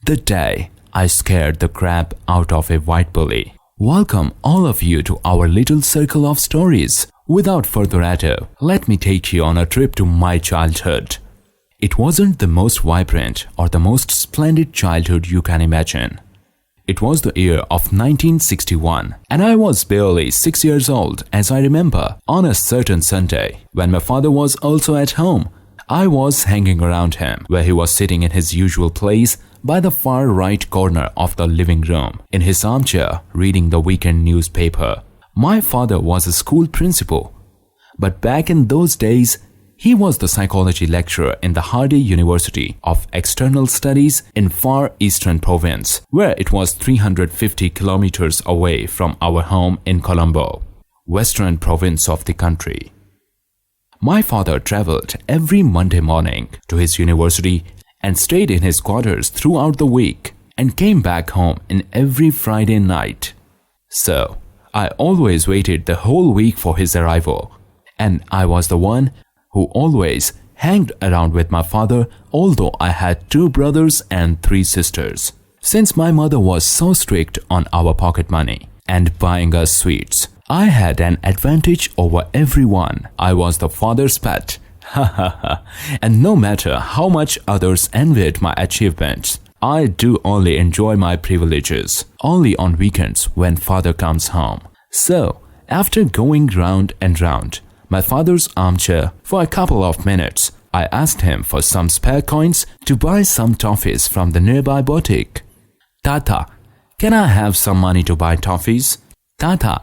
The day I scared the crap out of a white bully. Welcome all of you to our little circle of stories. Without further ado, let me take you on a trip to my childhood. It wasn't the most vibrant or the most splendid childhood you can imagine. It was the year of 1961 and I was barely 6 years old as I remember. On a certain Sunday, when my father was also at home, I was hanging around him where he was sitting in his usual place by the far right corner of the living room in his armchair reading the weekend newspaper. My father was a school principal, but back in those days, he was the psychology lecturer in the Hardy University of External Studies in Far Eastern Province, where it was 350 kilometers away from our home in Colombo, Western Province of the country. My father traveled every Monday morning to his university and stayed in his quarters throughout the week and came back home in every Friday night. So, I always waited the whole week for his arrival, and I was the one who always hanged around with my father, although I had 2 brothers and 3 sisters. Since my mother was so strict on our pocket money and buying us sweets, I had an advantage over everyone. I was the father's pet. And no matter how much others envied my achievements, I do only enjoy my privileges only on weekends when father comes home. So, after going round and round my father's armchair for a couple of minutes, I asked him for some spare coins to buy some toffees from the nearby boutique. Tata, can I have some money to buy toffees? Tata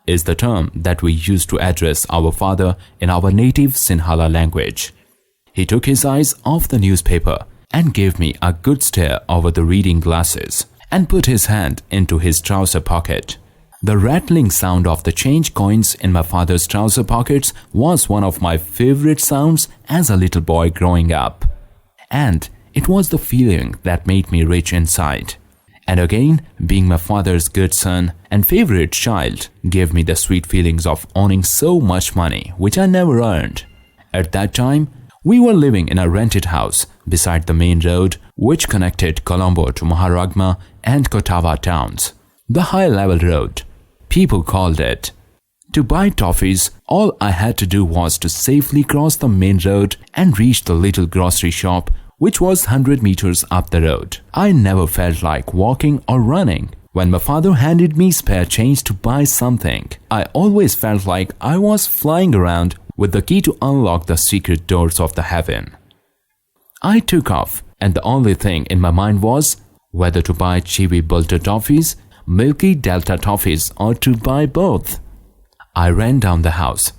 is the term that we use to address our father in our native Sinhala language. He took his eyes off the newspaper and gave me a good stare over the reading glasses and put his hand into his trouser pocket. The rattling sound of the change coins in my father's trouser pockets was one of my favorite sounds as a little boy growing up. And it was the feeling that made me rich inside. And again, being my father's good son and favorite child gave me the sweet feelings of owning so much money, which I never earned. At that time, we were living in a rented house beside the main road which connected Colombo to Maharagma and Kotawa towns. The high-level road, people called it. To buy toffees, all I had to do was to safely cross the main road and reach the little grocery shop which was 100 meters up the road. I never felt like walking or running. When my father handed me spare change to buy something, I always felt like I was flying around with the key to unlock the secret doors of the heaven. I took off, and the only thing in my mind was whether to buy Chibi Bulter toffees, Milky Delta toffees, or to buy both. I ran down the house.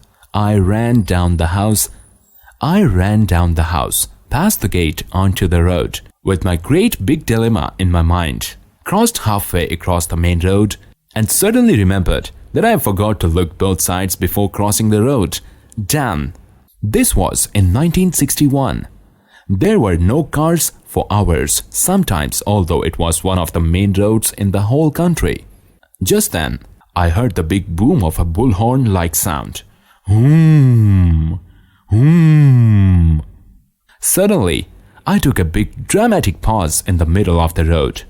Past the gate onto the road, with my great big dilemma in my mind, crossed halfway across the main road, and suddenly remembered that I forgot to look both sides before crossing the road. Damn! This was in 1961. There were no cars for hours, sometimes, although it was one of the main roads in the whole country. Just then, I heard the big boom of a bullhorn-like sound. Suddenly, I took a big dramatic pause in the middle of the road,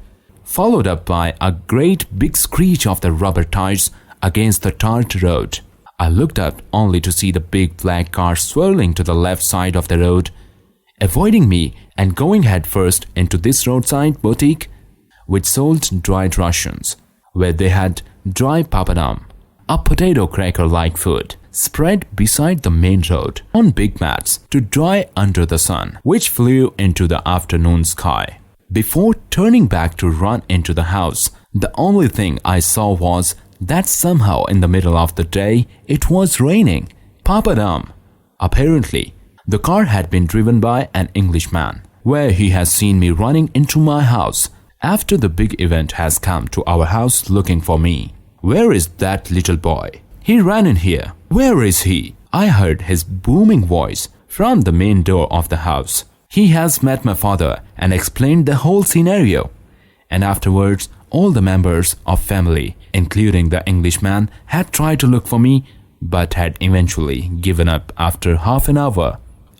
followed up by a great big screech of the rubber tires against the tarred road. I looked up only to see the big black car swirling to the left side of the road, avoiding me and going headfirst into this roadside boutique which sold dried rations, where they had dry papadum, a potato cracker-like food, spread beside the main road on big mats to dry under the sun, which flew into the afternoon sky. Before turning back to run into the house, the only thing I saw was that somehow in the middle of the day it was raining. Papadum! Apparently, the car had been driven by an Englishman, where he has seen me running into my house after the big event has come to our house looking for me. Where is that little boy? He ran in here. Where is he? I heard his booming voice from the main door of the house. He has met my father and explained the whole scenario. And afterwards, all the members of family, including the Englishman, had tried to look for me, but had eventually given up after half an hour.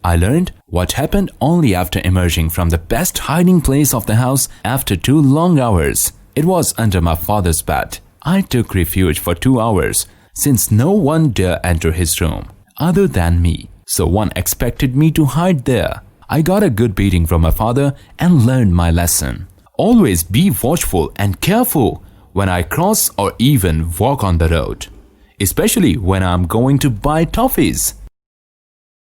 I learned what happened only after emerging from the best hiding place of the house after 2 long hours. It was under my father's bed. I took refuge for 2 hours since no one dare enter his room other than me. So one expected me to hide there. I got a good beating from my father and learned my lesson. Always be watchful and careful when I cross or even walk on the road, especially when I'm going to buy toffees.